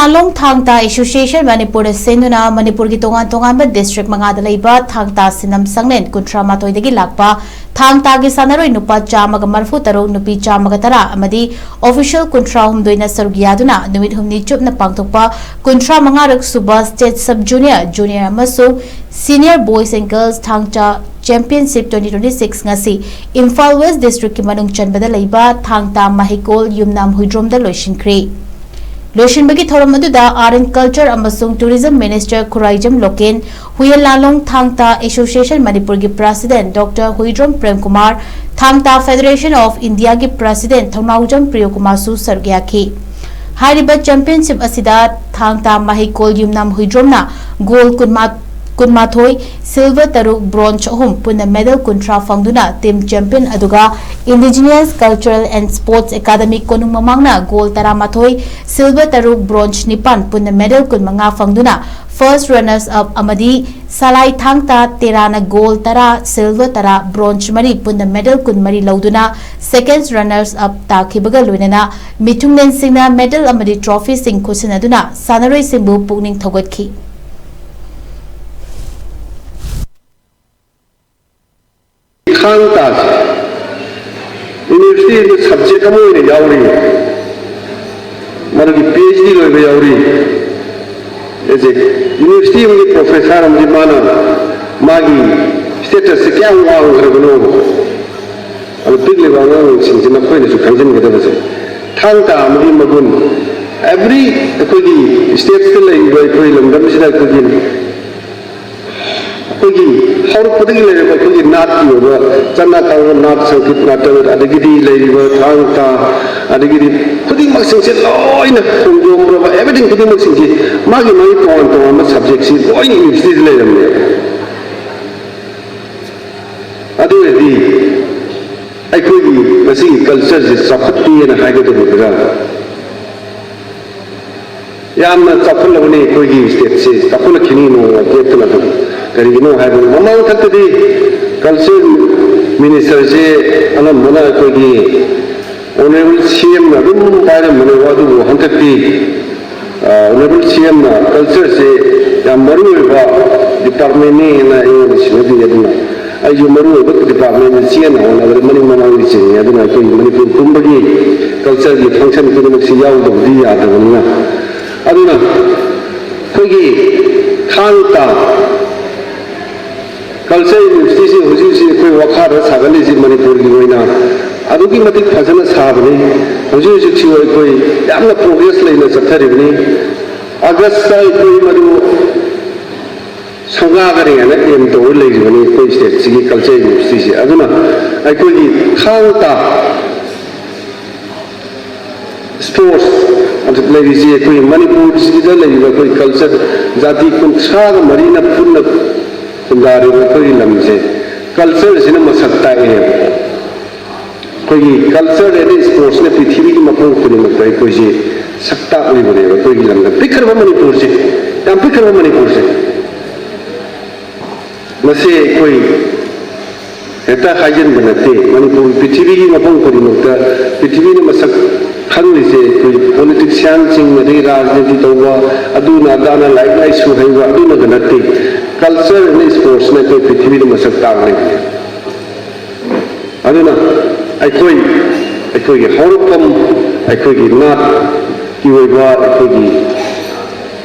Langlon Thang-Ta Association Manipur Sinduna Manipur ki Tongan Tonganba District Mangada LEIBA Thang-Ta SINDAM SHANGLEN Kuntra Matoi dagi LAKPA Thang-Ta ki SANAROI NUPA Chamaga Marfu Taruk NUPI Chamaga Tara AMADI Official Kuntra Humdoina SARUK YADUNA NUMIT Humni CHUPNA PANGTHOKPA Kuntra Mangarak SUBA State Sub-Junior Junior AMASUNG Senior Boys and Girls Thang-Ta Championship 2026 ngasi IMPHAL West District ki manung CHANBADA LEIBA Thang-Ta MAHEIKOL YUMNAM HUIDROM da LOISINKHRE Loishinbagi thoram aduda Art and Culture amasung Tourism Minister Khuraijam Loken Huiyen Langlon Thang-Ta Association Manipur ki President Dr. YUDROM Prem Kumar Thang-Ta Federation of India ki President Thongnaujam Priyo Kumar su sargyaki Hariba Championship asida Thang-Ta MAHEIKOL YUMNAM HUIDROM na gold kunmathoi silver taruk bronze hum puna medal kuntra fangduna team champion aduga Indigenous Cultural and Sports Academy konung mamangna gold taramathoi silver taruk bronze nipan puna medal kunmanga fangduna first runners up AMADI Salai Thang-Ta terana gold tara silver tara bronze mari puna medal kunmari lauduna second runners up takibaga luinana mitunglen singna medal AMADI trophy sing kusinaduna SANAROI singbu pukning thogatki Thang-Ta University subject kamu ini yauri, mana di PhD loh yauri, jadi University ini profesor di mana, magi status sekian orang kerana, kalau pilih orang sini nak kau ini suka jangan kita macam, Thang-Ta mungkin magun, every kau di state sekali kau ilam, kami sedang kau di kogi harus pergi lagi kogi nat juga, jangan kalau nat sakit nat ada gini lagi Thang-Ta ada gini kogi maksing sih loin kunjung berapa everything kogi maksing sih magi Tongan subjek sih loin universiti lagi ni ada di kogi masih culture sih seperti yang ada itu bergerak yang macam apa ni kogi state sih apa nak kini mau apa tu nak kari gino hai bu mama thak di culture minister se ana mana ko gi honorable CM na dum pai mana wadu hantak di honorable CM na culture se ya maru ba department ni na e sinadi yaduna ayu maru ba department CM na ona mani mana wi se yaduna ko manipur kumbagi culture gi function ko mak si yaw do di ya da na aduna ko gi Thang-Ta Culture University se huji se koi wakar sagali se Manipur ki koi na adu ki matik phasana saabne huji se chiwa koi yamna progress leina sathari bne August sai koi madu songa kare na em to lei bne koi state se Culture University se aduna ai koi ki Thang-Ta sports ante lei se koi Manipur se da lei koi culture jati kun saga marina punna Kundari koi lamse culture sini masakta ini koi culture ini sports ne prithvi ki mapung kuni makai koi je sakta koi bole koi lamda pikir ba Manipur se yang pikir ba Manipur se masih koi eta kajian benate Manipur prithvi ki mapung kuni makta prithvi ne masak khandi se koi politician sing ne rajniti towa aduna dana lai su haiwa aduna ganate culture and sports ne koi prithvi ne masak tagle aduna ai koi horupam ai koi nat kiwa ai koi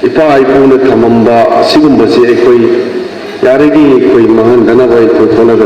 ipa ai puna thamamba sigumba se ai koi yaregi koi mahan dana bai koi thona ga